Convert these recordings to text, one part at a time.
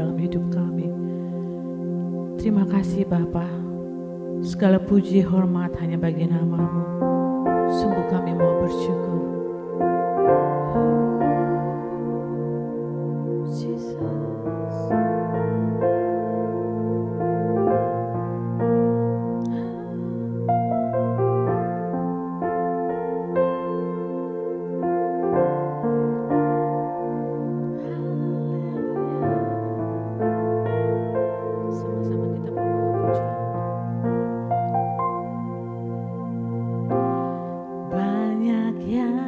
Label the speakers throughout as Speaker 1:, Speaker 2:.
Speaker 1: dalam hidup kami. Terima kasih Bapa. Segala puji hormat hanya bagi nama-Mu. Sungguh kami mau bersyukur. Banyak yang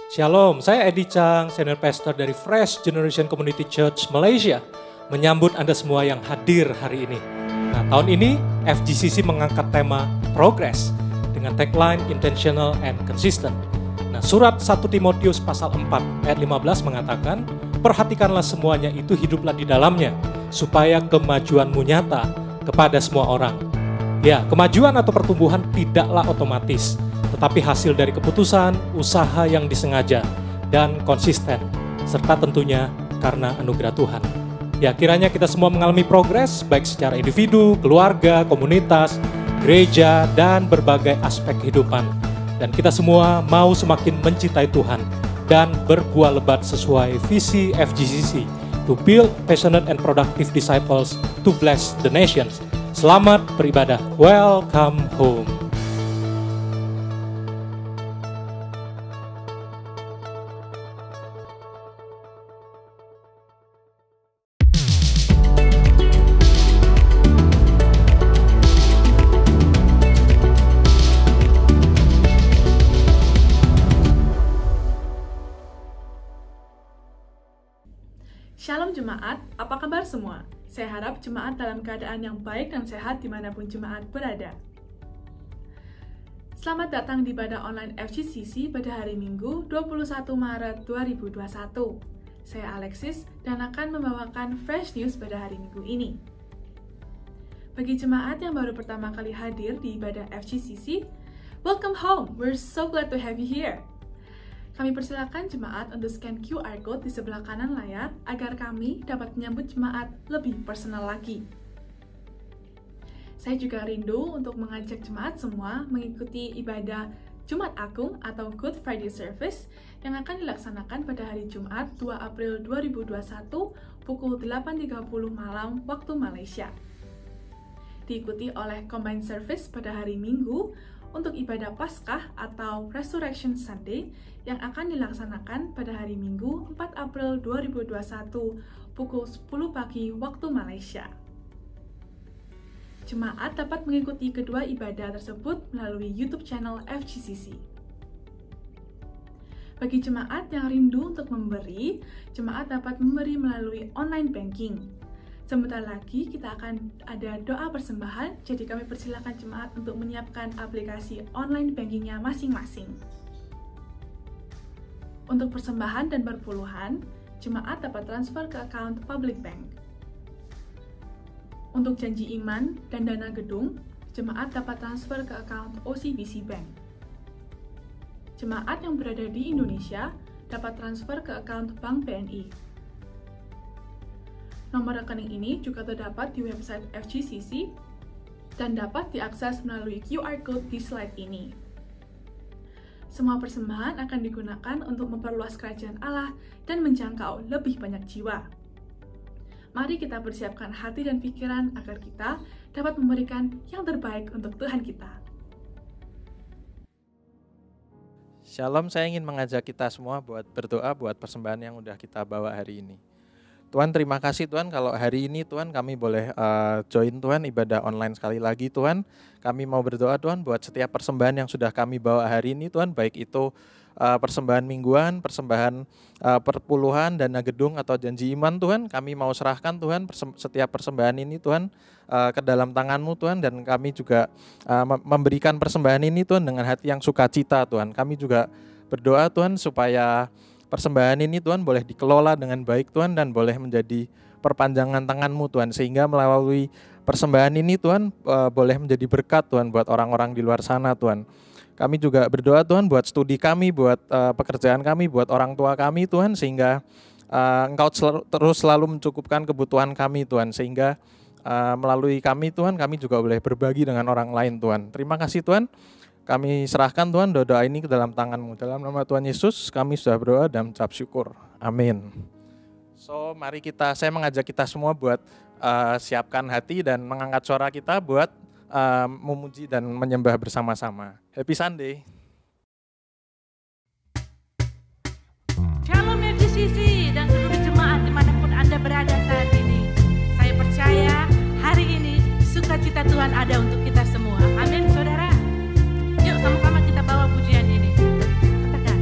Speaker 2: Shalom, saya Eddie Chang, Senior Pastor dari Fresh Generation Community Church Malaysia. Menyambut Anda semua yang hadir hari ini. Nah, tahun ini FGCC mengangkat tema Progress dengan tagline Intentional and Consistent. Nah, surat 1 Timotius pasal 4 ayat 15 mengatakan, perhatikanlah semuanya itu, hiduplah di dalamnya, supaya kemajuanmu nyata kepada semua orang. Ya, kemajuan atau pertumbuhan tidaklah otomatis, tetapi hasil dari keputusan, usaha yang disengaja, dan konsisten, serta tentunya karena anugerah Tuhan. Ya, kiranya kita semua mengalami progres, baik secara individu, keluarga, komunitas, gereja, dan berbagai aspek kehidupan. Dan kita semua mau semakin mencintai Tuhan, dan berbuah lebat sesuai visi FGCC, to build passionate and productive disciples to bless the nations. Selamat beribadah, welcome home.
Speaker 3: Shalom Jemaat, apa kabar semua? Saya harap Jemaat dalam keadaan yang baik dan sehat dimanapun Jemaat berada. Selamat datang di ibadah online FGCC pada hari Minggu 21 Maret 2021. Saya Alexis dan akan membawakan Fresh News pada hari Minggu ini. Bagi Jemaat yang baru pertama kali hadir di ibadah FGCC, welcome home, we're so glad to have you here. Kami persilakan Jemaat untuk scan QR Code di sebelah kanan layar agar kami dapat menyambut Jemaat lebih personal lagi. Saya juga rindu untuk mengajak Jemaat semua mengikuti ibadah Jumat Agung atau Good Friday Service yang akan dilaksanakan pada hari Jumat 2 April 2021 pukul 8.30 malam waktu Malaysia. Diikuti oleh Combined Service pada hari Minggu untuk ibadah Paskah atau Resurrection Sunday yang akan dilaksanakan pada hari Minggu 4 April 2021 pukul 10 pagi waktu Malaysia. Jemaat dapat mengikuti kedua ibadah tersebut melalui YouTube channel FGCC. Bagi jemaat yang rindu untuk memberi, jemaat dapat memberi melalui online banking. Sebentar lagi kita akan ada doa persembahan, jadi kami persilakan jemaat untuk menyiapkan aplikasi online bankingnya masing-masing. Untuk persembahan dan perpuluhan, jemaat dapat transfer ke account Public Bank. Untuk janji iman dan dana gedung, jemaat dapat transfer ke account OCBC Bank. Jemaat yang berada di Indonesia dapat transfer ke account Bank BNI. Nomor rekening ini juga terdapat di website FGCC dan dapat diakses melalui QR Code di slide ini. Semua persembahan akan digunakan untuk memperluas kerajaan Allah dan menjangkau lebih banyak jiwa. Mari kita persiapkan hati dan pikiran agar kita dapat memberikan yang terbaik untuk Tuhan kita.
Speaker 4: Shalom, saya ingin mengajak kita semua buat berdoa buat persembahan yang udah kita bawa hari ini. Tuhan, terima kasih Tuhan kalau hari ini Tuhan kami boleh join Tuhan ibadah online sekali lagi Tuhan. Kami mau berdoa Tuhan buat setiap persembahan yang sudah kami bawa hari ini Tuhan, baik itu persembahan mingguan, persembahan perpuluhan, dana gedung atau janji iman Tuhan. Kami mau serahkan Tuhan setiap persembahan ini Tuhan ke dalam tangan-Mu Tuhan, dan kami juga memberikan persembahan ini Tuhan dengan hati yang sukacita Tuhan. Kami juga berdoa Tuhan supaya persembahan ini Tuhan boleh dikelola dengan baik Tuhan dan boleh menjadi perpanjangan tangan-Mu Tuhan, sehingga melalui persembahan ini Tuhan boleh menjadi berkat Tuhan buat orang-orang di luar sana Tuhan. Kami juga berdoa Tuhan buat studi kami, buat pekerjaan kami, buat orang tua kami Tuhan, sehingga Engkau terus selalu mencukupkan kebutuhan kami Tuhan, sehingga melalui kami Tuhan kami juga boleh berbagi dengan orang lain Tuhan. Terima kasih Tuhan. Kami serahkan Tuhan doa ini ke dalam tangan-Mu. Dalam nama Tuhan Yesus kami sudah berdoa dan mengucap syukur. Amin. So mari saya mengajak kita semua buat siapkan hati dan mengangkat suara kita buat memuji dan menyembah bersama-sama. Happy Sunday.
Speaker 1: Shalom FGCC dan seluruh jemaat dimanapun Anda berada saat ini. Saya percaya hari ini sukacita Tuhan ada untuk kita semua. Amin saudara. Yuk sama-sama kita bawa pujian ini. Katakan.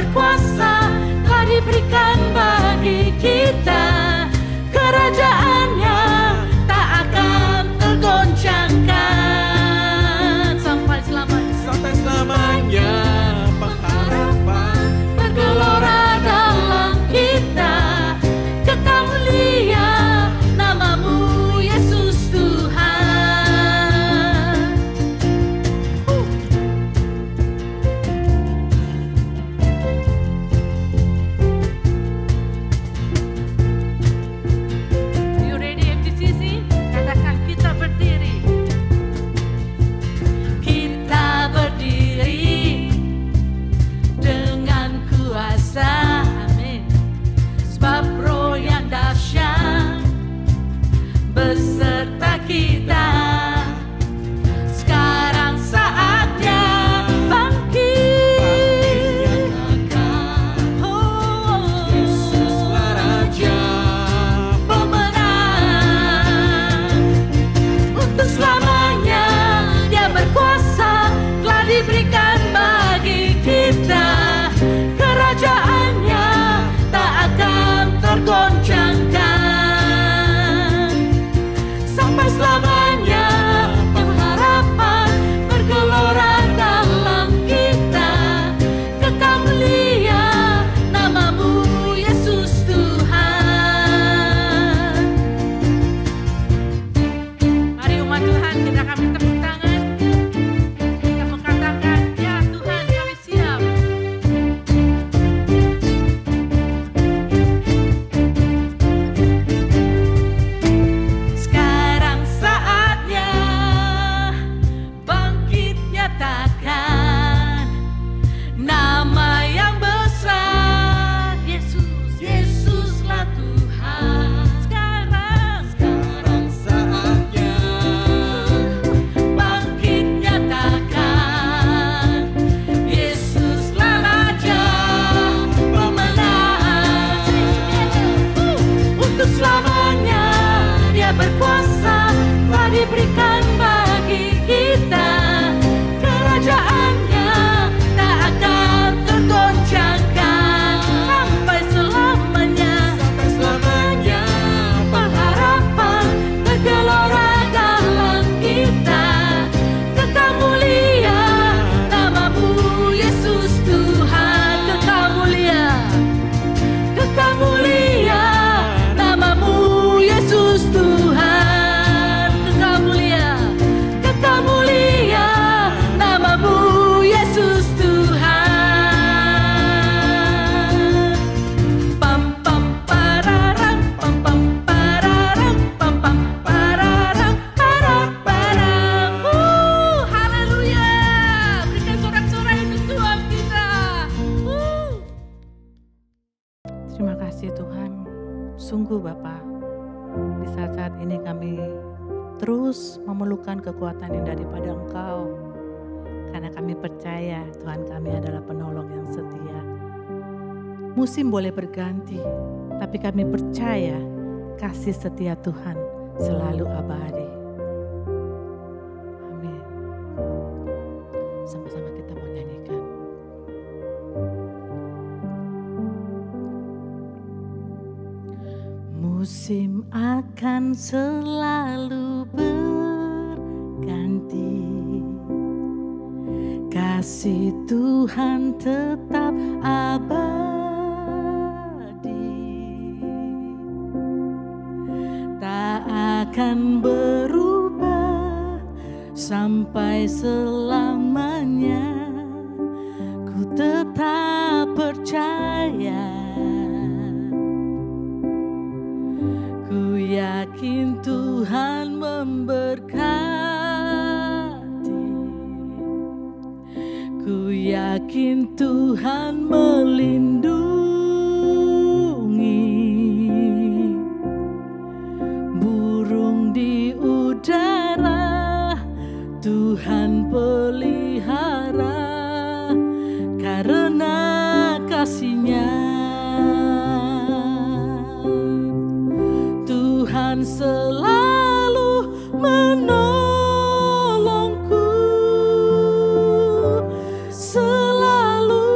Speaker 1: berkuasa telah diberikan bagi kita. Kerajaannya tak akan tergoncangkan sampai selamanya.
Speaker 4: Sampai selamanya pengharapan
Speaker 1: Bergelora dalam kita, kekal mulia namamu Yesus Tuhan. You ready FGCC? Katakan kita berdiri. Kita berdiri dengan kuasa, amin. Sebab Roh yang dahsyat beserta kita. Sekarang saatnya bangkit. Oh,
Speaker 4: Yesuslah Raja
Speaker 1: pemenang. Untuk selamanya Dia berkuasa telah diberikan bagi kita. Kerajaannya tak akan tergoncangkan sampai selamanya. Pengharapan bergelora dalam kita, kekal mulia namamu Yesus Tuhan. Mari umat Tuhan, kita kami tepuk tangan. Kita mengatakan, ya Tuhan kami siap. Sekarang saatnya bangkit nyatakan nama yang besar, Yesus, Yesuslah Tuhan. Sekarang
Speaker 4: saatnya
Speaker 1: bangkit nyatakan Yesuslah Raja pemenang. Untuk selamanya Dia berkuasa telah diberikan bagi kita. Kerajaannya tak akan tergoncangkan sampai selamanya.
Speaker 4: sampai selamanya
Speaker 1: Pengharapan bergelora dalam kita, kekal mulia namamu Yesus Tuhan. Kekal mulia namamu Yesus Tuhan. Kekal mulia namamu Yesus Tuhan. Pam pam pararam, pam pam pararam, pam pam pararam, param param. Haleluya. Berikan sorak-sorai untuk Tuhan kita. Terima kasih Tuhan. Sungguh Bapa, di saat-saat ini kami terus memerlukan kekuatan yang daripada Engkau. Karena kami percaya Tuhan kami adalah penolong yang setia. Musim boleh berganti, tapi kami percaya kasih setia Tuhan selalu abadi. Amin. Sama-sama kita mau nyanyikan. Musim akan selalu berganti, kasih Tuhan tetap abadi, tak akan berubah sampai selamanya. Ku tetap percaya, ku yakin Tuhan memberkati, ku yakin Tuhan melindungi. Burung di udara Tuhan pelihara, karena kasih-Nya Tuhan selalu menolongku, selalu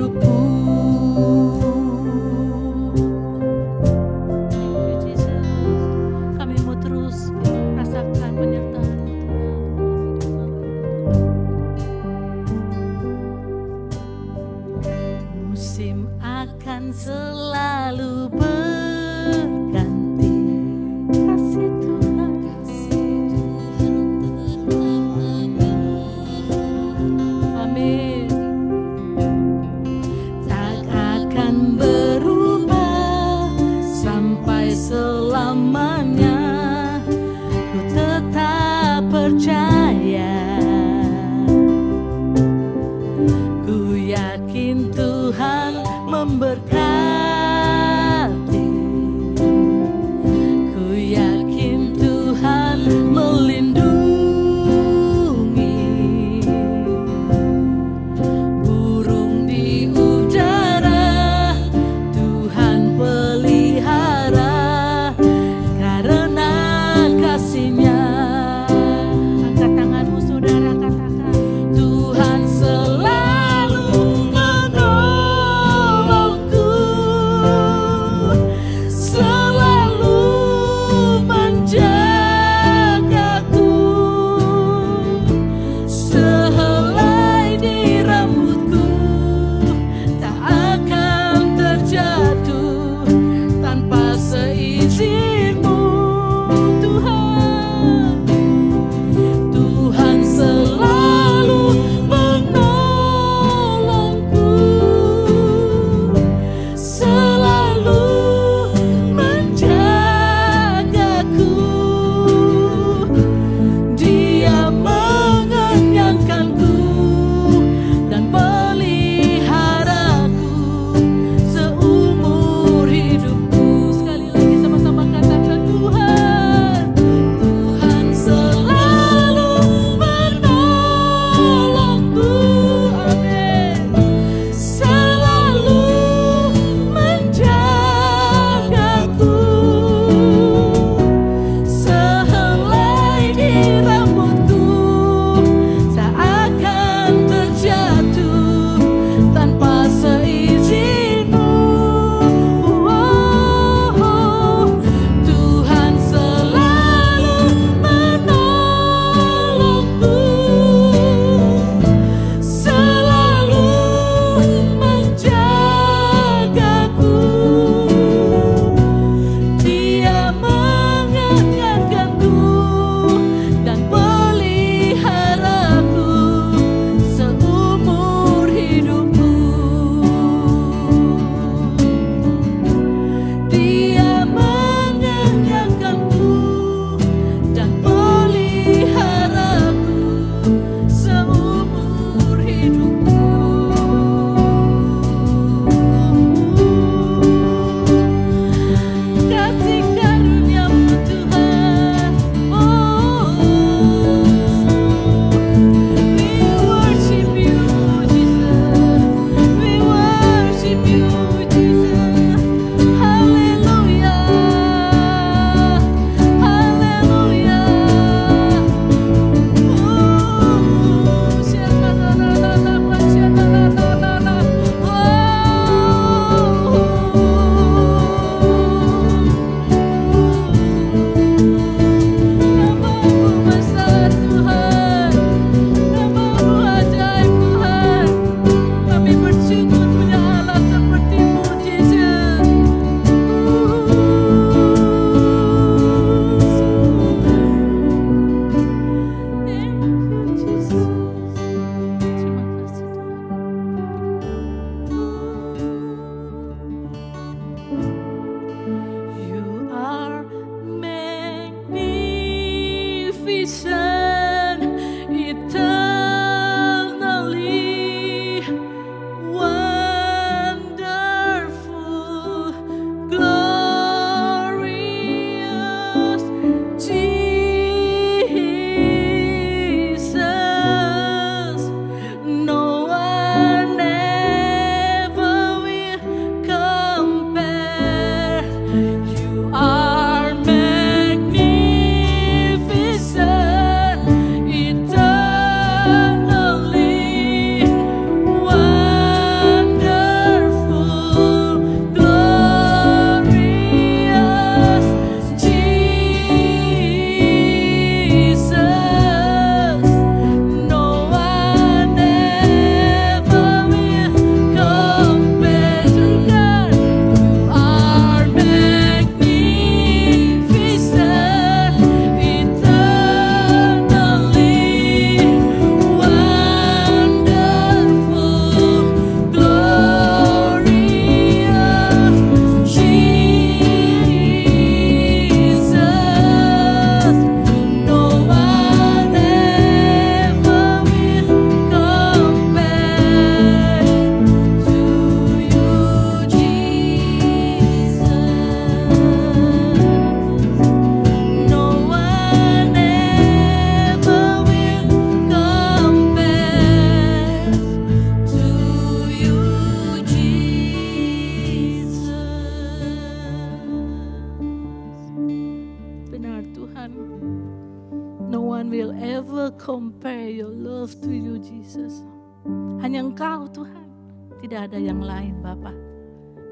Speaker 1: hidupku. Thank you, Jesus. Kami mau terus rasakan penyertaan Tuhan. Musim akan selalu berganti. Kasih Tuhan, amin. Tak akan berubah sampai selamanya. Ku tetap percaya. Ku yakin Tuhan memberkati. Ku yakin Tuhan melindungi. Burung di udara Tuhan pelihara karena kasih-Nya. Angkat tanganmu saudara, katakan Tuhan selalu menolongku. compare your love to you, Jesus. Hanya Engkau Tuhan, tidak ada yang lain Bapa.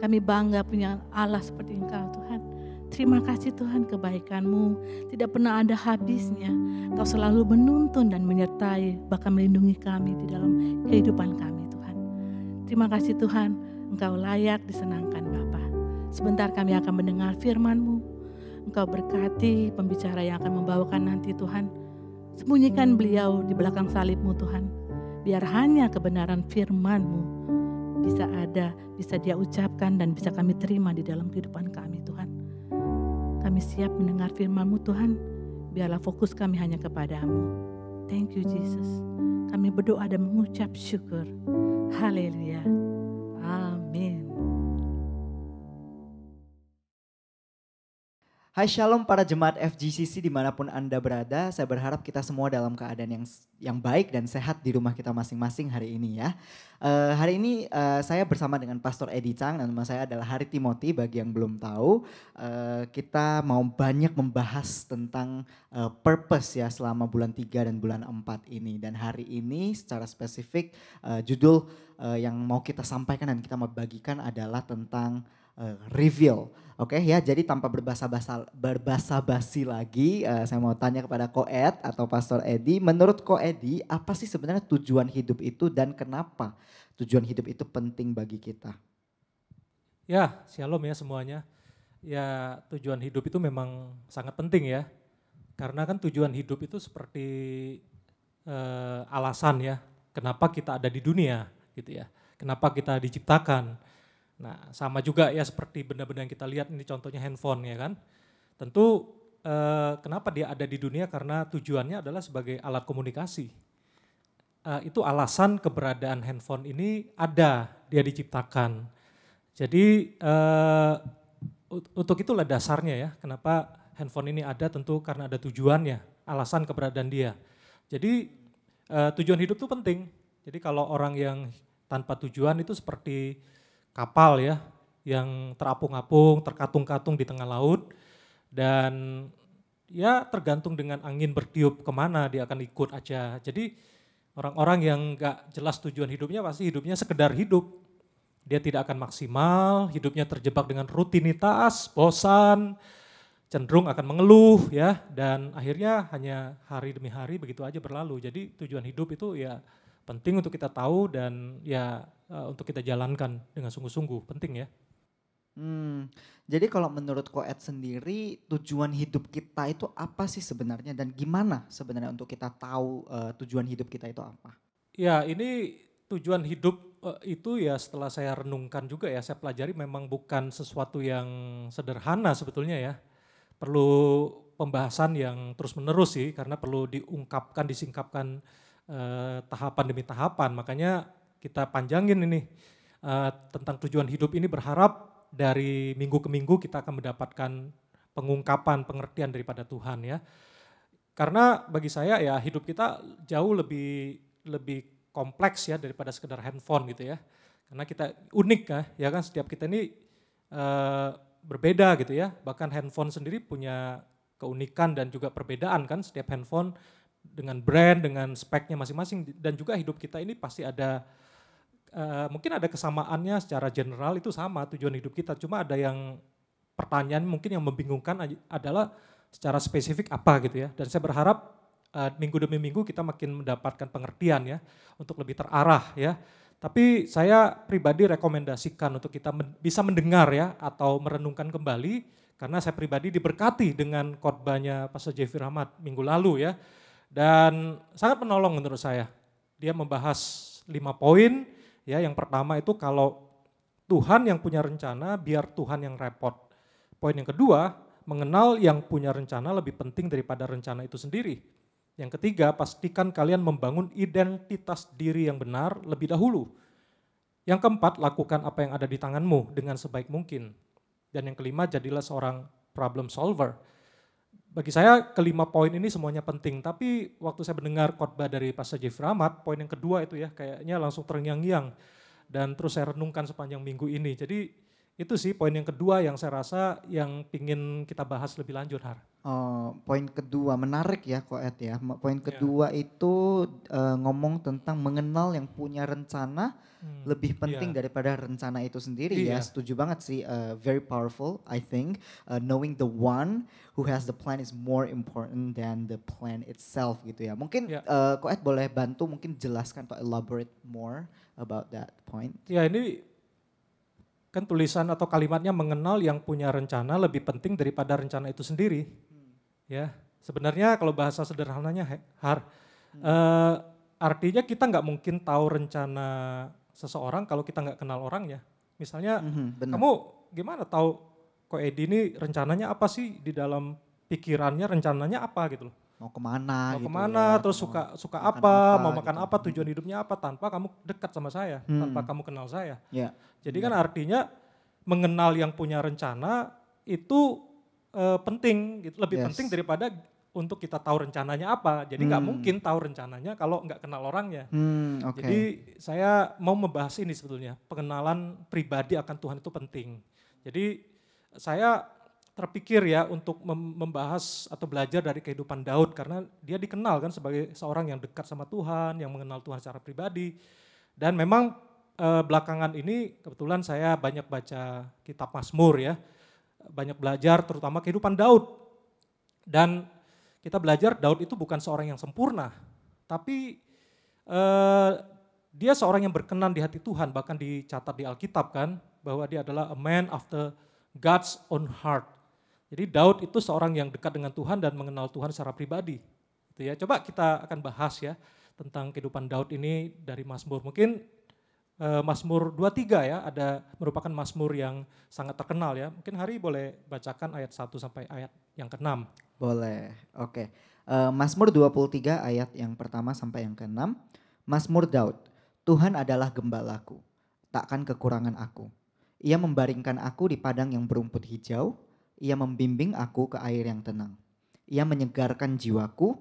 Speaker 1: Kami bangga punya Allah seperti Engkau Tuhan. Terima kasih Tuhan, kebaikan-Mu tidak pernah ada habisnya. Engkau selalu menuntun dan menyertai, bahkan melindungi kami di dalam kehidupan kami Tuhan. Terima kasih Tuhan, Engkau layak disenangkan Bapa. Sebentar kami akan mendengar firman-Mu. Engkau berkati pembicara yang akan membawakan nanti Tuhan. Sembunyikan beliau di belakang salib-Mu Tuhan. Biar hanya kebenaran firman-Mu bisa ada, bisa Dia ucapkan dan bisa kami terima di dalam kehidupan kami Tuhan. Kami siap mendengar firman-Mu Tuhan, biarlah fokus kami hanya kepada-Mu. Thank you Jesus. Kami berdoa dan mengucap syukur. Haleluya. Amin.
Speaker 5: Hai Shalom para jemaat FGCC dimanapun Anda berada, saya berharap kita semua dalam keadaan yang baik dan sehat di rumah kita masing-masing hari ini ya. Hari ini saya bersama dengan Pastor Eddie Chang dan nama saya adalah Hari Timothy bagi yang belum tahu. Kita mau banyak membahas tentang purpose ya selama bulan 3 dan bulan 4 ini. Dan hari ini secara spesifik judul yang mau kita sampaikan dan kita mau bagikan adalah tentang reveal. Oke ya, jadi tanpa berbasa-basi lagi, saya mau tanya kepada Ko Ed atau Pastor Eddie. Menurut Ko Eddie, apa sih sebenarnya tujuan hidup itu dan kenapa tujuan hidup itu penting bagi kita?
Speaker 2: Ya, shalom ya semuanya. Ya, tujuan hidup itu memang sangat penting ya. Karena kan tujuan hidup itu seperti alasan ya, kenapa kita ada di dunia gitu ya. Kenapa kita diciptakan. Nah, sama juga ya seperti benda-benda yang kita lihat ini contohnya handphone ya kan. Tentu kenapa dia ada di dunia karena tujuannya adalah sebagai alat komunikasi. Itu alasan keberadaan handphone ini ada, dia diciptakan. Jadi untuk itulah dasarnya ya kenapa handphone ini ada tentu karena ada tujuannya, alasan keberadaan dia. Jadi tujuan hidup itu penting. Jadi kalau orang yang tanpa tujuan itu seperti kapal ya, yang terapung-apung, terkatung-katung di tengah laut, dan ya tergantung dengan angin bertiup kemana dia akan ikut aja. Jadi orang-orang yang gak jelas tujuan hidupnya pasti hidupnya sekedar hidup. Dia tidak akan maksimal, hidupnya terjebak dengan rutinitas, bosan, cenderung akan mengeluh ya, dan akhirnya hanya hari demi hari begitu aja berlalu. Jadi tujuan hidup itu ya penting untuk kita tahu dan ya untuk kita jalankan dengan sungguh-sungguh, penting ya.
Speaker 5: Jadi kalau menurut Ko Ed sendiri tujuan hidup kita itu apa sih sebenarnya dan gimana sebenarnya untuk kita tahu tujuan hidup kita itu apa?
Speaker 2: Ya ini tujuan hidup itu ya setelah saya renungkan juga ya, saya pelajari memang bukan sesuatu yang sederhana sebetulnya ya. Perlu pembahasan yang terus menerus sih karena perlu diungkapkan, disingkapkan tahapan demi tahapan, makanya kita panjangin ini tentang tujuan hidup ini, berharap dari minggu ke minggu kita akan mendapatkan pengungkapan, pengertian daripada Tuhan ya. Karena bagi saya ya hidup kita jauh lebih kompleks ya daripada sekedar handphone gitu ya. Karena kita unik ya kan, setiap kita ini berbeda gitu ya. Bahkan handphone sendiri punya keunikan dan juga perbedaan kan, setiap handphone dengan brand, dengan speknya masing-masing, dan juga hidup kita ini pasti ada mungkin ada kesamaannya secara general, itu sama tujuan hidup kita. Cuma ada yang pertanyaan mungkin yang membingungkan adalah secara spesifik apa gitu ya. Dan saya berharap minggu demi minggu kita makin mendapatkan pengertian ya untuk lebih terarah ya. Tapi saya pribadi rekomendasikan untuk kita bisa mendengar ya atau merenungkan kembali, karena saya pribadi diberkati dengan khotbahnya Pastor Jeffrey Rahmat minggu lalu ya. Dan sangat menolong menurut saya. Dia membahas 5 poin. Ya, yang pertama itu kalau Tuhan yang punya rencana, biar Tuhan yang repot. Poin yang kedua, mengenal yang punya rencana lebih penting daripada rencana itu sendiri. Yang ketiga, pastikan kalian membangun identitas diri yang benar lebih dahulu. Yang keempat, lakukan apa yang ada di tanganmu dengan sebaik mungkin. Dan yang kelima, jadilah seorang problem solver. Bagi saya kelima poin ini semuanya penting, tapi waktu saya mendengar khotbah dari Pastor Jeffrey Rahmat, poin yang kedua itu ya kayaknya langsung terngiang-ngiang dan terus saya renungkan sepanjang minggu ini. Jadi Itu sih poin yang kedua yang saya rasa yang pingin kita bahas lebih lanjut, Har.
Speaker 5: Poin kedua menarik ya Koet ya. Poin
Speaker 2: Ya.
Speaker 5: kedua itu ngomong tentang mengenal yang punya rencana lebih penting
Speaker 2: Iya.
Speaker 5: daripada rencana itu sendiri ya.
Speaker 2: Iya.
Speaker 5: Setuju banget sih. Very powerful I think. Knowing the one who has the plan is more important than the plan itself gitu ya. Mungkin
Speaker 2: Ya.
Speaker 5: Koet boleh bantu mungkin jelaskan atau elaborate more about that point.
Speaker 2: Ya, ini kan tulisan atau kalimatnya mengenal yang punya rencana lebih penting daripada rencana itu sendiri. Ya, sebenarnya kalau bahasa sederhananya, Har, artinya kita nggak mungkin tahu rencana seseorang kalau kita nggak kenal orangnya. Misalnya,
Speaker 5: Benar.
Speaker 2: kamu gimana tahu kok Edi ini rencananya apa sih di dalam pikirannya, rencananya apa gitu loh.
Speaker 5: Mau kemana
Speaker 2: Mau
Speaker 5: gitu
Speaker 2: kemana,
Speaker 5: ya.
Speaker 2: terus suka apa, mau makan
Speaker 5: gitu.
Speaker 2: apa, tujuan hidupnya apa tanpa kamu dekat sama saya, tanpa kamu kenal saya.
Speaker 5: Ya.
Speaker 2: Jadi kan artinya mengenal yang punya rencana itu penting, gitu. Lebih
Speaker 5: Yes.
Speaker 2: penting daripada untuk kita tahu rencananya apa. Jadi nggak mungkin tahu rencananya kalau nggak kenal orangnya.
Speaker 5: Oke.
Speaker 2: Jadi saya mau membahas ini sebetulnya, pengenalan pribadi akan Tuhan itu penting. Jadi saya terpikir ya untuk membahas atau belajar dari kehidupan Daud karena dia dikenal kan sebagai seorang yang dekat sama Tuhan, yang mengenal Tuhan secara pribadi. Dan memang belakangan ini kebetulan saya banyak baca kitab Mazmur ya, banyak belajar terutama kehidupan Daud. Dan kita belajar Daud itu bukan seorang yang sempurna, tapi dia seorang yang berkenan di hati Tuhan, bahkan dicatat di Alkitab kan, bahwa dia adalah a man after God's own heart. Jadi Daud itu seorang yang dekat dengan Tuhan dan mengenal Tuhan secara pribadi. Gitu ya. Coba kita akan bahas ya tentang kehidupan Daud ini dari Mazmur. Mungkin Mazmur 23 ya, ada merupakan Mazmur yang sangat terkenal ya. Mungkin Hari boleh bacakan ayat 1 sampai ayat yang ke-6.
Speaker 5: Boleh, oke. Mazmur 23 ayat yang pertama sampai yang ke-6. Mazmur Daud, Tuhan adalah gembalaku, takkan kekurangan aku. Ia membaringkan aku di padang yang berumput hijau, ia membimbing aku ke air yang tenang. Ia menyegarkan jiwaku,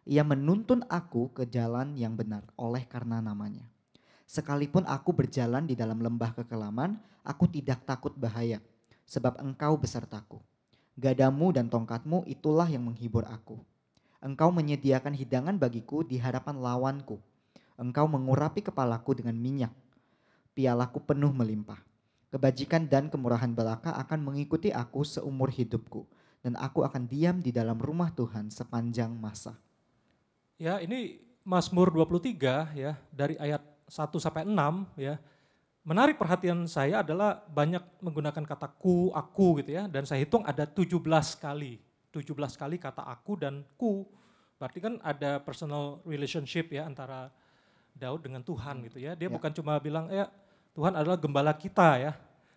Speaker 5: ia menuntun aku ke jalan yang benar oleh karena namanya. Sekalipun aku berjalan di dalam lembah kekelaman, aku tidak takut bahaya, sebab engkau besertaku. Gadamu dan tongkatmu itulah yang menghibur aku. Engkau menyediakan hidangan bagiku di hadapan lawanku. Engkau mengurapi kepalaku dengan minyak. Pialaku penuh melimpah. Kebajikan dan kemurahan belaka akan mengikuti aku seumur hidupku. Dan aku akan diam di dalam rumah Tuhan sepanjang masa.
Speaker 2: Ya, ini Mazmur 23 ya, dari ayat 1 sampai 6 ya. Menarik perhatian saya adalah banyak menggunakan kata ku, aku gitu ya, dan saya hitung ada 17 kali. 17 kali kata aku dan ku. Berarti kan ada personal relationship ya antara Daud dengan Tuhan gitu ya. Dia bukan cuma bilang ya Tuhan adalah gembala kita ya,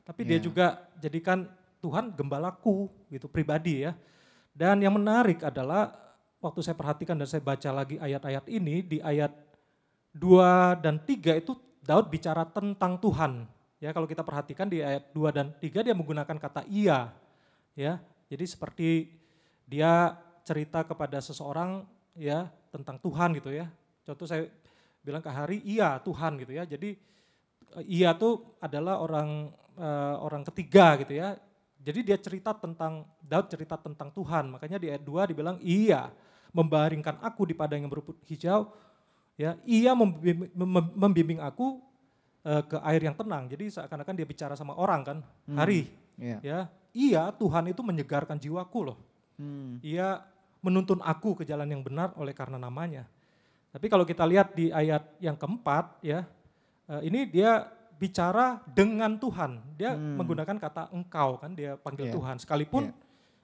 Speaker 2: tapi dia juga jadikan Tuhan gembalaku gitu pribadi ya. Dan yang menarik adalah waktu saya perhatikan dan saya baca lagi ayat-ayat ini, di ayat 2 dan 3 itu Daud bicara tentang Tuhan. Ya, kalau kita perhatikan di ayat 2 dan 3 dia menggunakan kata ia. Ya, jadi seperti dia cerita kepada seseorang ya tentang Tuhan gitu ya. Contoh saya bilang ke Hari, iya Tuhan gitu ya. Jadi ia tuh adalah orang ketiga gitu ya. Jadi dia cerita tentang, Daud cerita tentang Tuhan. Makanya di ayat 2 dibilang iya membaringkan aku di padang yang berumput hijau. Ya, ia membimbing aku ke air yang tenang. Jadi seakan-akan dia bicara sama orang kan, Hari. Ya, iya Tuhan itu menyegarkan jiwaku loh. Ia menuntun aku ke jalan yang benar oleh karena namanya. Tapi kalau kita lihat di ayat yang keempat ya, ini dia bicara dengan Tuhan. Dia menggunakan kata engkau kan, dia panggil Tuhan. Sekalipun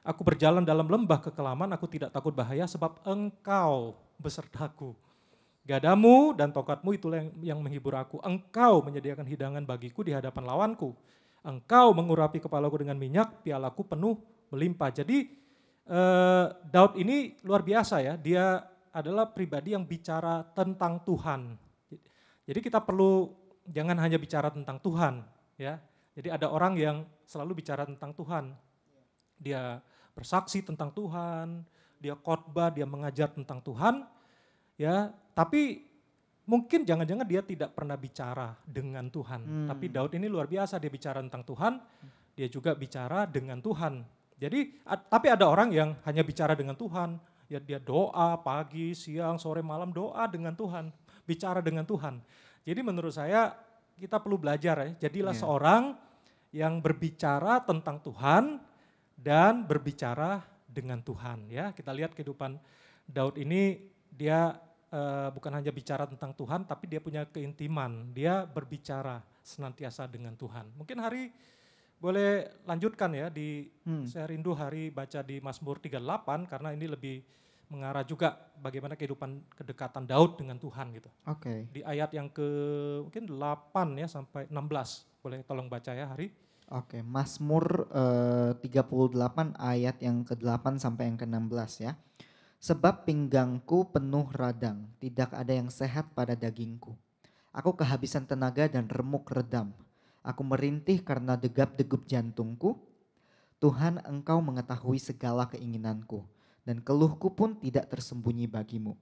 Speaker 2: aku berjalan dalam lembah kekelaman, aku tidak takut bahaya sebab engkau besertaku. Gadamu dan tongkatmu itulah yang menghibur aku. Engkau menyediakan hidangan bagiku di hadapan lawanku. Engkau mengurapi kepalaku dengan minyak, pialaku penuh melimpah. Jadi Daud ini luar biasa ya, dia adalah pribadi yang bicara tentang Tuhan. Jadi kita perlu jangan hanya bicara tentang Tuhan ya. Jadi ada orang yang selalu bicara tentang Tuhan. Dia bersaksi tentang Tuhan, dia khotbah, dia mengajar tentang Tuhan. Ya, tapi mungkin jangan-jangan dia tidak pernah bicara dengan Tuhan. Tapi Daud ini luar biasa, dia bicara tentang Tuhan, dia juga bicara dengan Tuhan. Jadi, tapi ada orang yang hanya bicara dengan Tuhan, ya dia doa pagi, siang, sore, malam doa dengan Tuhan, bicara dengan Tuhan. Jadi menurut saya kita perlu belajar ya, jadilah seorang yang berbicara tentang Tuhan dan berbicara dengan Tuhan ya. Kita lihat kehidupan Daud ini, dia bukan hanya bicara tentang Tuhan, tapi dia punya keintiman. Dia berbicara senantiasa dengan Tuhan. Mungkin hari boleh lanjutkan ya saya rindu hari baca di Mazmur 38 karena ini lebih mengarah juga bagaimana kehidupan kedekatan Daud dengan Tuhan gitu.
Speaker 5: Oke.
Speaker 2: Di ayat yang ke mungkin 8 ya sampai 16. Boleh tolong baca ya Hari.
Speaker 5: Oke, Mazmur 38 ayat yang ke-8 sampai yang ke-16 ya. Sebab pinggangku penuh radang, tidak ada yang sehat pada dagingku. Aku kehabisan tenaga dan remuk redam. Aku merintih karena degap-degup jantungku. Tuhan, Engkau mengetahui segala keinginanku, dan keluhku pun tidak tersembunyi bagimu.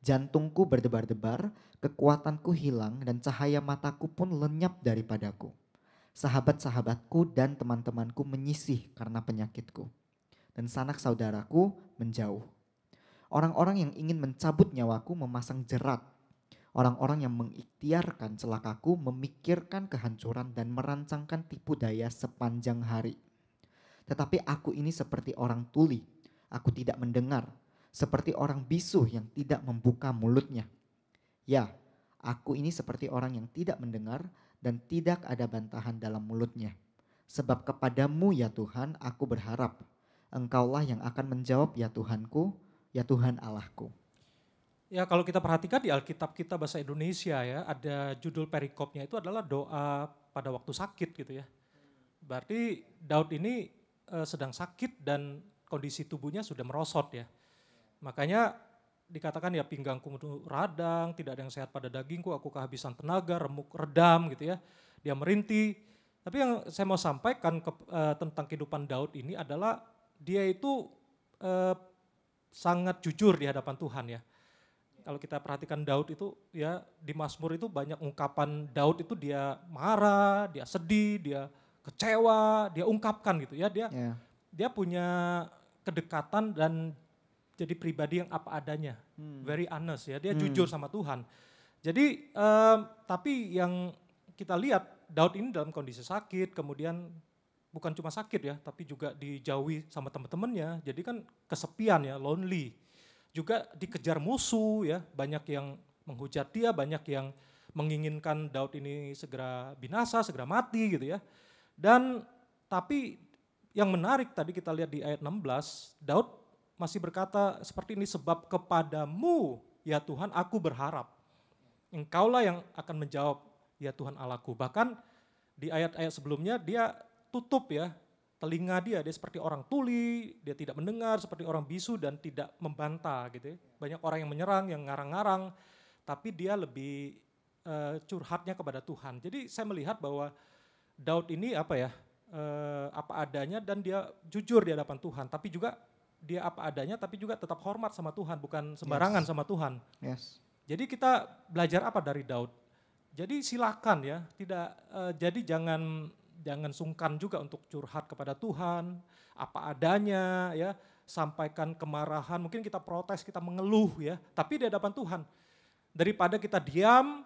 Speaker 5: Jantungku berdebar-debar, kekuatanku hilang, dan cahaya mataku pun lenyap daripadaku. Sahabat-sahabatku dan teman-temanku menyisih karena penyakitku, dan sanak saudaraku menjauh. Orang-orang yang ingin mencabut nyawaku memasang jerat. Orang-orang yang mengikhtiarkan celakaku memikirkan kehancuran dan merancangkan tipu daya sepanjang hari. Tetapi aku ini seperti orang tuli, aku tidak mendengar, seperti orang bisu yang tidak membuka mulutnya. Ya, aku ini seperti orang yang tidak mendengar dan tidak ada bantahan dalam mulutnya. Sebab kepadamu ya Tuhan aku berharap, Engkaulah yang akan menjawab ya Tuhanku, ya Tuhan Allahku.
Speaker 2: Ya kalau kita perhatikan di Alkitab kita bahasa Indonesia ya, ada judul perikopnya itu adalah doa pada waktu sakit gitu ya. Berarti Daud ini sedang sakit dan kondisi tubuhnya sudah merosot ya. Makanya dikatakan ya pinggangku radang, tidak ada yang sehat pada dagingku, aku kehabisan tenaga, remuk redam gitu ya. Dia merintih. Tapi yang saya mau sampaikan tentang kehidupan Daud ini adalah dia itu sangat jujur di hadapan Tuhan ya. Kalau kita perhatikan Daud itu ya di Mazmur itu banyak ungkapan Daud itu dia marah, dia sedih, dia kecewa, dia ungkapkan gitu ya. Dia punya kedekatan dan jadi pribadi yang apa adanya, very honest ya. Dia jujur sama Tuhan. Jadi tapi yang kita lihat Daud ini dalam kondisi sakit, kemudian bukan cuma sakit ya, tapi juga dijauhi sama teman-temannya. Jadi kan kesepian ya, lonely. Juga dikejar musuh ya, banyak yang menghujat dia, banyak yang menginginkan Daud ini segera binasa, segera mati gitu ya. Dan tapi yang menarik tadi kita lihat di ayat 16, Daud masih berkata seperti ini, sebab kepadamu ya Tuhan aku berharap. Engkaulah yang akan menjawab ya Tuhan Allahku. Bahkan di ayat-ayat sebelumnya dia tutup ya telinga dia seperti orang tuli, dia tidak mendengar, seperti orang bisu dan tidak membantah gitu ya. Banyak orang yang menyerang, yang ngarang-ngarang, tapi dia lebih curhatnya kepada Tuhan. Jadi saya melihat bahwa Daud ini apa adanya dan dia jujur di hadapan Tuhan, tapi juga dia apa adanya tapi juga tetap hormat sama Tuhan, bukan sembarangan sama Tuhan. Jadi kita belajar apa dari Daud? Jadi silakan ya, jadi jangan sungkan juga untuk curhat kepada Tuhan, apa adanya ya, sampaikan kemarahan, mungkin kita protes, kita mengeluh ya, tapi di hadapan Tuhan. Daripada kita diam,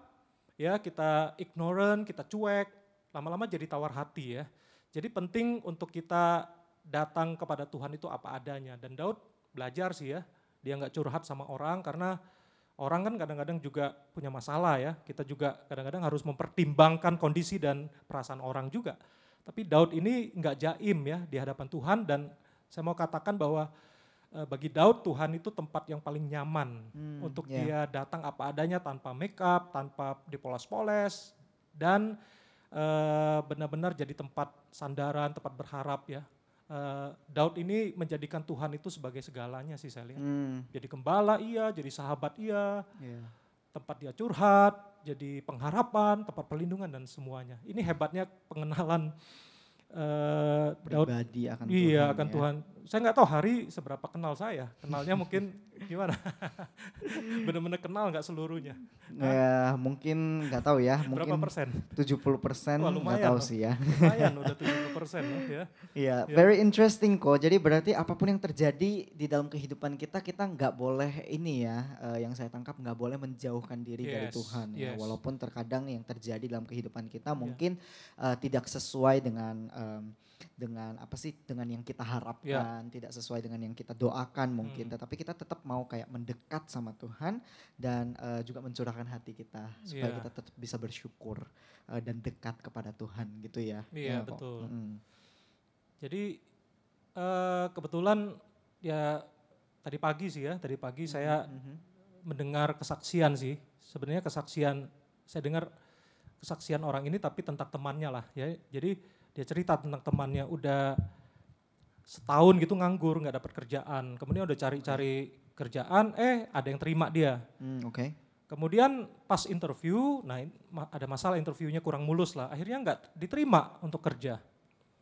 Speaker 2: ya kita ignorant, kita cuek, lama-lama jadi tawar hati ya. Jadi penting untuk kita datang kepada Tuhan itu apa adanya. Dan Daud belajar sih ya, dia nggak curhat sama orang karena orang kan kadang-kadang juga punya masalah ya, kita juga kadang-kadang harus mempertimbangkan kondisi dan perasaan orang juga. Tapi Daud ini nggak jaim ya di hadapan Tuhan dan saya mau katakan bahwa bagi Daud Tuhan itu tempat yang paling nyaman untuk dia datang apa adanya tanpa make up, tanpa dipoles-poles dan benar-benar jadi tempat sandaran, tempat berharap ya. Daud ini menjadikan Tuhan itu sebagai segalanya sih saya lihat. Jadi gembala iya, jadi sahabat iya, tempat dia curhat, jadi pengharapan, tempat perlindungan dan semuanya. Ini hebatnya pengenalan Daud
Speaker 5: pribadi akan
Speaker 2: Tuhan.
Speaker 5: Tuhan,
Speaker 2: akan
Speaker 5: ya.
Speaker 2: Tuhan. saya nggak tahu Hari seberapa kenal saya. Kenalnya mungkin gimana? Benar-benar kenal nggak seluruhnya?
Speaker 5: Ya, mungkin nggak tahu ya,
Speaker 2: Berapa
Speaker 5: mungkin
Speaker 2: persen?
Speaker 5: 70%,
Speaker 2: Wah,
Speaker 5: nggak
Speaker 2: lumayan
Speaker 5: tahu
Speaker 2: loh.
Speaker 5: sih ya.
Speaker 2: Lumayan udah 70% loh ya.
Speaker 5: Iya,
Speaker 2: Ya.
Speaker 5: very interesting kok. Jadi berarti apapun yang terjadi di dalam kehidupan kita, kita nggak boleh ini ya, yang saya tangkap nggak boleh menjauhkan diri dari
Speaker 2: Yes,
Speaker 5: Tuhan ya.
Speaker 2: yes.
Speaker 5: Walaupun terkadang yang terjadi dalam kehidupan kita
Speaker 2: Ya.
Speaker 5: mungkin tidak sesuai dengan apa sih, dengan yang kita harapkan, tidak sesuai dengan yang kita doakan mungkin. Tetapi kita tetap mau kayak mendekat sama Tuhan dan juga mencurahkan hati kita supaya
Speaker 2: Ya.
Speaker 5: kita tetap bisa bersyukur dan dekat kepada Tuhan gitu ya.
Speaker 2: Iya,
Speaker 5: Ya, kok.
Speaker 2: betul.
Speaker 5: Mm-mm.
Speaker 2: Jadi kebetulan ya tadi pagi saya
Speaker 5: Mhm.
Speaker 2: mendengar kesaksian sih. Sebenarnya saya dengar kesaksian orang ini tapi tentang temannya lah ya. Jadi dia cerita tentang temannya udah setahun gitu nganggur, nggak dapat kerjaan. Kemudian udah cari-cari kerjaan, ada yang terima dia.
Speaker 5: Oke.
Speaker 2: Kemudian pas interview, ada masalah interviewnya kurang mulus lah. Akhirnya nggak diterima untuk kerja.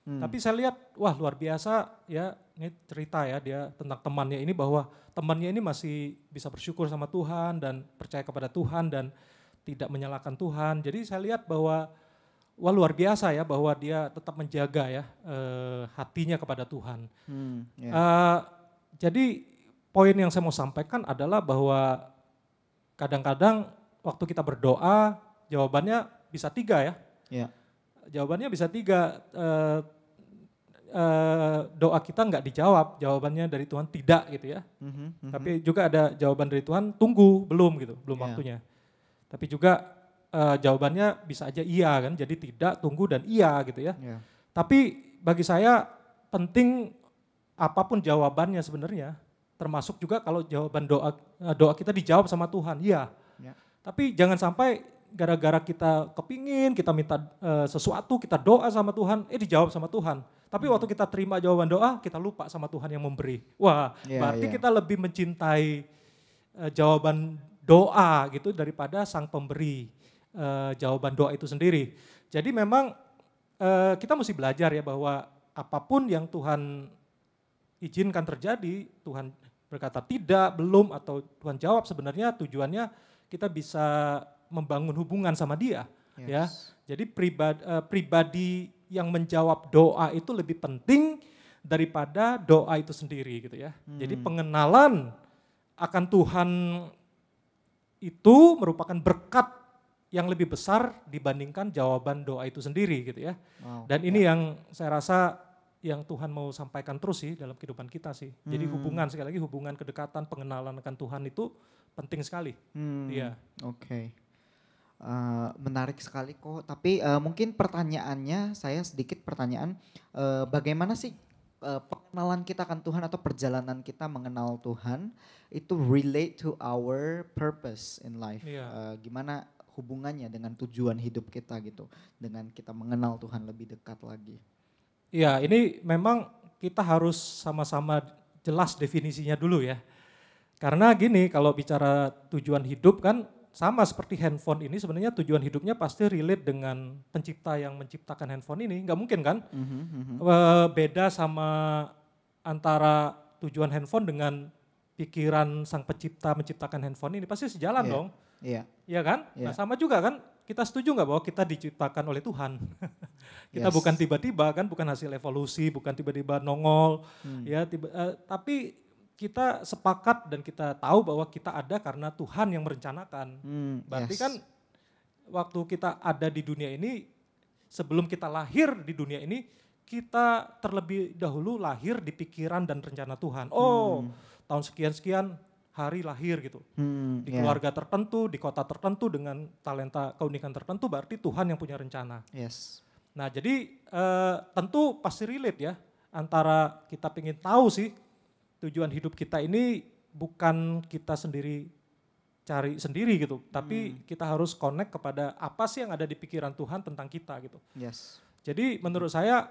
Speaker 2: Tapi saya lihat, wah luar biasa ya, ini cerita ya dia tentang temannya ini bahwa temannya ini masih bisa bersyukur sama Tuhan dan percaya kepada Tuhan dan tidak menyalahkan Tuhan. Jadi saya lihat bahwa wah luar biasa ya bahwa dia tetap menjaga ya hatinya kepada Tuhan. Jadi poin yang saya mau sampaikan adalah bahwa kadang-kadang waktu kita berdoa jawabannya bisa 3 ya.
Speaker 5: Ya.
Speaker 2: Jawabannya bisa 3. Doa kita nggak dijawab, jawabannya dari Tuhan tidak gitu ya. Tapi juga ada jawaban dari Tuhan tunggu, belum gitu, belum waktunya. Tapi juga jawabannya bisa aja iya kan, jadi tidak, tunggu dan iya gitu ya. Tapi bagi saya penting apapun jawabannya sebenarnya, termasuk juga kalau jawaban doa kita dijawab sama Tuhan, iya. Tapi jangan sampai gara-gara kita kepingin, kita minta sesuatu, kita doa sama Tuhan, dijawab sama Tuhan. Tapi waktu kita terima jawaban doa, kita lupa sama Tuhan yang memberi. Wah, berarti kita lebih mencintai jawaban doa gitu daripada sang pemberi jawaban doa itu sendiri. Jadi memang kita mesti belajar ya bahwa apapun yang Tuhan izinkan terjadi, Tuhan berkata tidak, belum, atau Tuhan jawab, sebenarnya tujuannya kita bisa membangun hubungan sama Dia. Ya. Jadi pribadi yang menjawab doa itu lebih penting daripada doa itu sendiri gitu ya. Jadi pengenalan akan Tuhan itu merupakan berkat yang lebih besar dibandingkan jawaban doa itu sendiri gitu ya. Dan ini yang saya rasa yang Tuhan mau sampaikan terus sih dalam kehidupan kita sih. Jadi hubungan, sekali lagi hubungan, kedekatan, pengenalan akan Tuhan itu penting sekali.
Speaker 5: Oke. Menarik sekali kok, tapi mungkin pertanyaannya, saya sedikit pertanyaan, bagaimana sih pengenalan kita akan Tuhan atau perjalanan kita mengenal Tuhan itu relate to our purpose in life. Gimana hubungannya dengan tujuan hidup kita gitu, dengan kita mengenal Tuhan lebih dekat lagi.
Speaker 2: Iya, ini memang kita harus sama-sama jelas definisinya dulu ya. Karena gini, kalau bicara tujuan hidup kan sama seperti handphone ini, sebenarnya tujuan hidupnya pasti relate dengan pencipta yang menciptakan handphone ini, nggak mungkin kan? Beda sama antara tujuan handphone dengan pikiran sang pencipta menciptakan handphone ini, pasti sejalan dong. Iya kan? Nah sama juga kan, kita setuju nggak bahwa kita diciptakan oleh Tuhan? Kita bukan tiba-tiba kan, bukan hasil evolusi, bukan tiba-tiba nongol, tapi kita sepakat dan kita tahu bahwa kita ada karena Tuhan yang merencanakan. Berarti kan waktu kita ada di dunia ini, sebelum kita lahir di dunia ini, kita terlebih dahulu lahir di pikiran dan rencana Tuhan. Tahun sekian-sekian hari lahir gitu. Di keluarga tertentu, di kota tertentu dengan talenta keunikan tertentu, berarti Tuhan yang punya rencana. Nah jadi tentu pasti relate ya, antara kita pengen tahu sih tujuan hidup kita ini bukan kita sendiri cari sendiri gitu, tapi kita harus connect kepada apa sih yang ada di pikiran Tuhan tentang kita gitu. Jadi menurut saya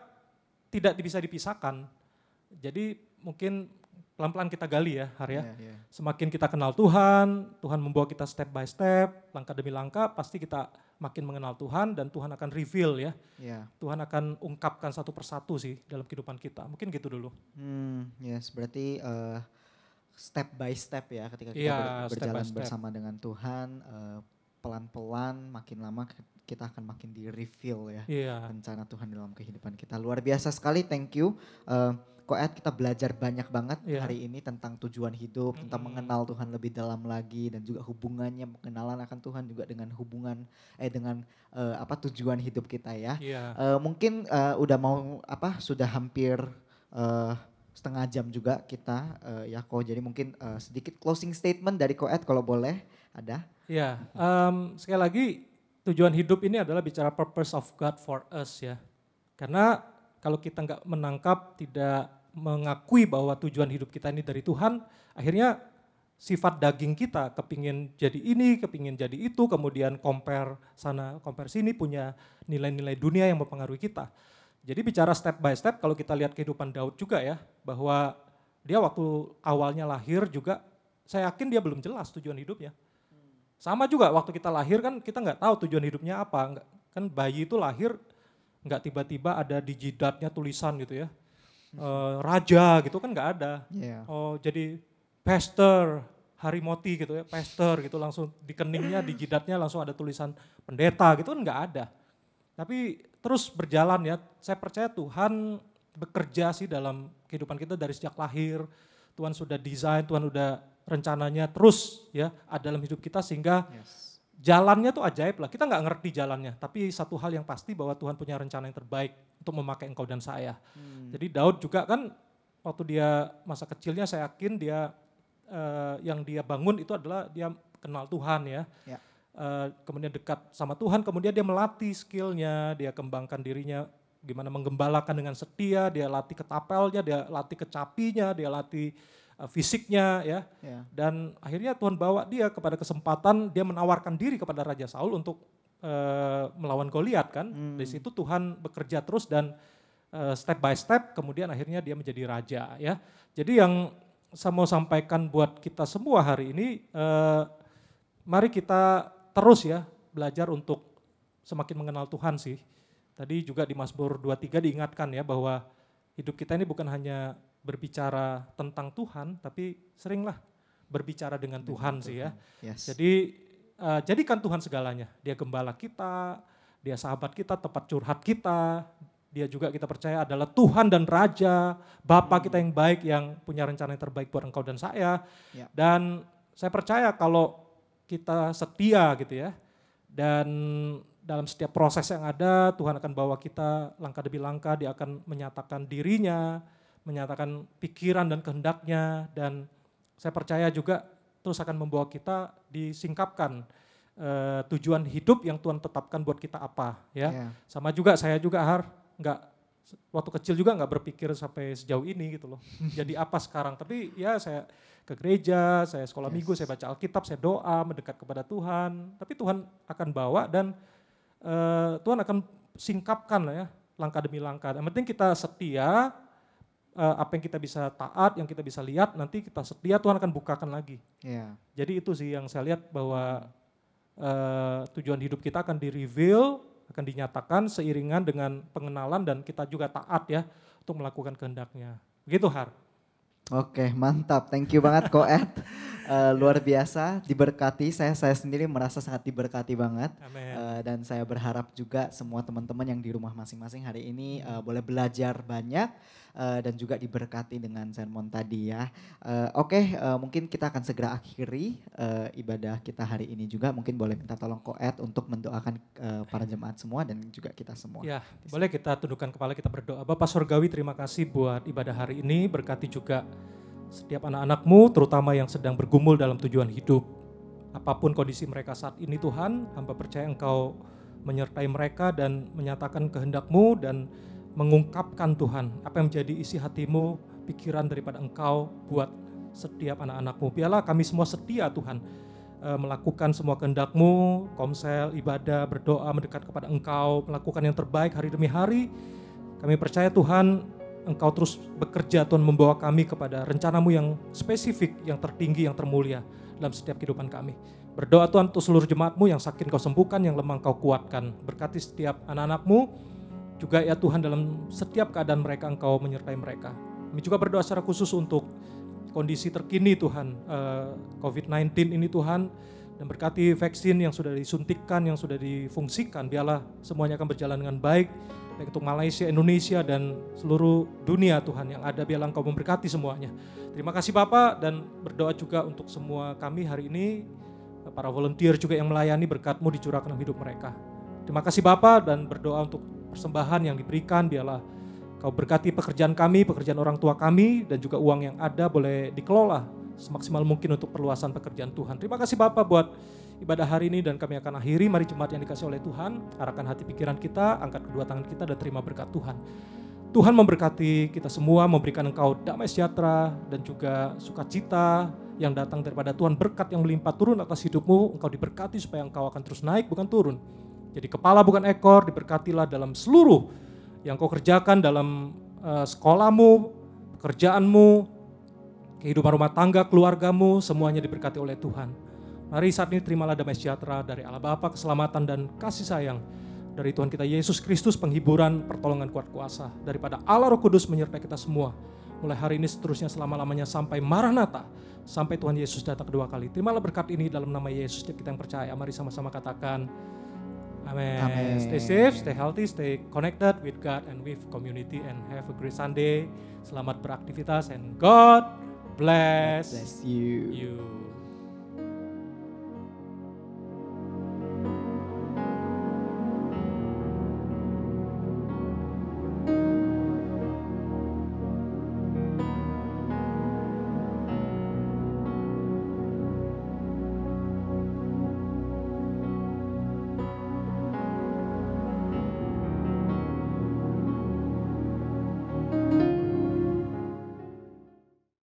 Speaker 2: tidak bisa dipisahkan. Jadi mungkin pelan-pelan kita gali ya Har ya. Semakin kita kenal Tuhan, Tuhan membawa kita step by step, langkah demi langkah, pasti kita makin mengenal Tuhan dan Tuhan akan reveal ya.
Speaker 5: Ya.
Speaker 2: Tuhan akan ungkapkan satu persatu sih dalam kehidupan kita. Mungkin gitu dulu.
Speaker 5: Yes, berarti step by step ya ketika kita
Speaker 2: Iya, step by
Speaker 5: berjalan
Speaker 2: step.
Speaker 5: bersama dengan Tuhan, pelan-pelan makin lama kita akan makin di-reveal ya
Speaker 2: Iya.
Speaker 5: rencana Tuhan dalam kehidupan kita. Luar biasa sekali, thank you. Koed, kita belajar banyak banget
Speaker 2: Iya.
Speaker 5: hari ini tentang tujuan hidup, tentang mengenal Tuhan lebih dalam lagi dan juga hubungannya pengenalan akan Tuhan juga dengan tujuan hidup kita ya.
Speaker 2: Iya.
Speaker 5: Mungkin udah mau sudah hampir setengah jam juga kita ya Ko. Jadi mungkin sedikit closing statement dari Koed kalau boleh ada.
Speaker 2: Ya, sekali lagi tujuan hidup ini adalah bicara purpose of God for us ya. Karena kalau kita nggak menangkap, tidak mengakui bahwa tujuan hidup kita ini dari Tuhan, akhirnya sifat daging kita kepingin jadi ini, kepingin jadi itu, kemudian compare sana, compare sini, punya nilai-nilai dunia yang mempengaruhi kita. Jadi bicara step by step, kalau kita lihat kehidupan Daud juga ya, bahwa dia waktu awalnya lahir juga, saya yakin dia belum jelas tujuan hidupnya. Sama juga waktu kita lahir kan kita nggak tahu tujuan hidupnya apa, kan bayi itu lahir nggak tiba-tiba ada di jidatnya tulisan gitu ya, raja gitu kan nggak ada.
Speaker 5: Yeah.
Speaker 2: Oh jadi pastor, harimoti gitu ya, pastor gitu langsung di keningnya, di jidatnya langsung ada tulisan pendeta gitu kan nggak ada. Tapi terus berjalan ya, saya percaya Tuhan bekerja sih dalam kehidupan kita dari sejak lahir. Tuhan sudah desain, Tuhan udah rencananya terus ya ada dalam hidup kita sehingga jalannya tuh ajaib lah. Kita nggak ngerti jalannya, tapi satu hal yang pasti bahwa Tuhan punya rencana yang terbaik untuk memakai engkau dan saya. Jadi Daud juga kan waktu dia masa kecilnya saya yakin dia yang dia bangun itu adalah dia kenal Tuhan ya. Kemudian dekat sama Tuhan, kemudian dia melatih skillnya, dia kembangkan dirinya gimana menggembalakan dengan setia, dia latih ketapelnya, dia latih kecapinya, dia latih fisiknya ya. Dan akhirnya Tuhan bawa dia kepada kesempatan dia menawarkan diri kepada Raja Saul untuk melawan Goliat kan. Dari situ Tuhan bekerja terus dan step by step kemudian akhirnya dia menjadi raja ya. Jadi yang saya mau sampaikan buat kita semua hari ini, mari kita terus ya belajar untuk semakin mengenal Tuhan sih. Tadi juga di Mazmur 23 diingatkan ya bahwa hidup kita ini bukan hanya berbicara tentang Tuhan, tapi seringlah berbicara dengan Tuhan sih ya. Jadi jadikan Tuhan segalanya. Dia gembala kita, dia sahabat kita, tempat curhat kita. Dia juga kita percaya adalah Tuhan dan Raja, Bapa kita yang baik yang punya rencana yang terbaik buat engkau dan saya. Dan saya percaya kalau kita setia gitu ya, dan dalam setiap proses yang ada Tuhan akan bawa kita langkah demi langkah, dia akan menyatakan dirinya, menyatakan pikiran dan kehendaknya, dan saya percaya juga terus akan membawa kita disingkapkan tujuan hidup yang Tuhan tetapkan buat kita apa ya. Sama juga saya juga nggak waktu kecil juga nggak berpikir sampai sejauh ini gitu loh. Jadi apa sekarang, tapi ya saya ke gereja, saya sekolah minggu, saya baca Alkitab, saya doa, mendekat kepada Tuhan, tapi Tuhan akan bawa dan Tuhan akan singkapkan lah ya langkah demi langkah. Yang penting kita setia, apa yang kita bisa taat, yang kita bisa lihat, nanti kita setia, Tuhan akan bukakan lagi. Jadi itu sih yang saya lihat bahwa tujuan hidup kita akan di-reveal, akan dinyatakan seiringan dengan pengenalan dan kita juga taat ya untuk melakukan kehendaknya. Begitu Har.
Speaker 5: Oke, mantap. Thank you banget Koed. Luar biasa, diberkati. Saya sendiri merasa sangat diberkati banget. Dan saya berharap juga semua teman-teman yang di rumah masing-masing hari ini boleh belajar banyak dan juga diberkati dengan sermon tadi ya. Oke, mungkin kita akan segera akhiri ibadah kita hari ini juga. Mungkin boleh minta tolong Koed untuk mendoakan para jemaat semua dan juga kita semua.
Speaker 2: Ya, boleh kita tundukkan kepala, kita berdoa. Bapak Surgawi, terima kasih buat ibadah hari ini. Berkati juga setiap anak-anak-Mu, terutama yang sedang bergumul dalam tujuan hidup. Apapun kondisi mereka saat ini Tuhan, hamba percaya Engkau menyertai mereka dan menyatakan kehendak-Mu dan mengungkapkan Tuhan apa yang menjadi isi hati-Mu, pikiran daripada Engkau buat setiap anak-anak-Mu. Biarlah kami semua setia Tuhan, melakukan semua kehendak-Mu, komsel, ibadah, berdoa, mendekat kepada Engkau, melakukan yang terbaik hari demi hari. Kami percaya Tuhan, Engkau terus bekerja Tuhan membawa kami kepada rencana-Mu yang spesifik, yang tertinggi, yang termulia dalam setiap kehidupan kami. Berdoa Tuhan untuk seluruh jemaat-Mu yang sakit Kau sembuhkan, yang lemah Kau kuatkan. Berkati setiap anak-anak-Mu, juga ya Tuhan dalam setiap keadaan mereka Engkau menyertai mereka. Kami juga berdoa secara khusus untuk kondisi terkini Tuhan, COVID-19 ini Tuhan, dan berkati vaksin yang sudah disuntikkan, yang sudah difungsikan, biarlah semuanya akan berjalan dengan baik, baik untuk Malaysia, Indonesia, dan seluruh dunia Tuhan yang ada, biarlah Engkau memberkati semuanya. Terima kasih Bapak, dan berdoa juga untuk semua kami hari ini, para volunteer juga yang melayani, berkat-Mu dicurahkan dalam hidup mereka. Terima kasih Bapak, dan berdoa untuk persembahan yang diberikan, biarlah Kau berkati pekerjaan kami, pekerjaan orang tua kami, dan juga uang yang ada boleh dikelola semaksimal mungkin untuk perluasan pekerjaan Tuhan. Terima kasih Bapak buat ibadah hari ini, dan kami akan akhiri. Mari jemaat yang dikasih oleh Tuhan, arahkan hati pikiran kita, angkat kedua tangan kita, dan terima berkat Tuhan. Tuhan memberkati kita semua, memberikan Engkau damai sejahtera dan juga sukacita yang datang daripada Tuhan. Berkat yang melimpah turun atas hidupmu, Engkau diberkati supaya Engkau akan terus naik bukan turun. Jadi kepala bukan ekor, diberkatilah dalam seluruh yang Kau kerjakan dalam sekolahmu, pekerjaanmu, kehidupan rumah tangga, keluargamu, semuanya diberkati oleh Tuhan. Mari saat ini terimalah damai sejahtera dari Allah Bapa, keselamatan dan kasih sayang dari Tuhan kita Yesus Kristus, penghiburan, pertolongan kuat kuasa daripada Allah Roh Kudus menyertai kita semua. Mulai hari ini seterusnya selama-lamanya sampai Maranatha, sampai Tuhan Yesus datang kedua kali. Terimalah berkat ini dalam nama Yesus kita yang percaya. Mari sama-sama katakan amin.
Speaker 5: Amin.
Speaker 2: Stay safe, stay healthy, stay connected with God and with community, and have a great Sunday. Selamat beraktivitas and God bless
Speaker 5: you.
Speaker 2: you.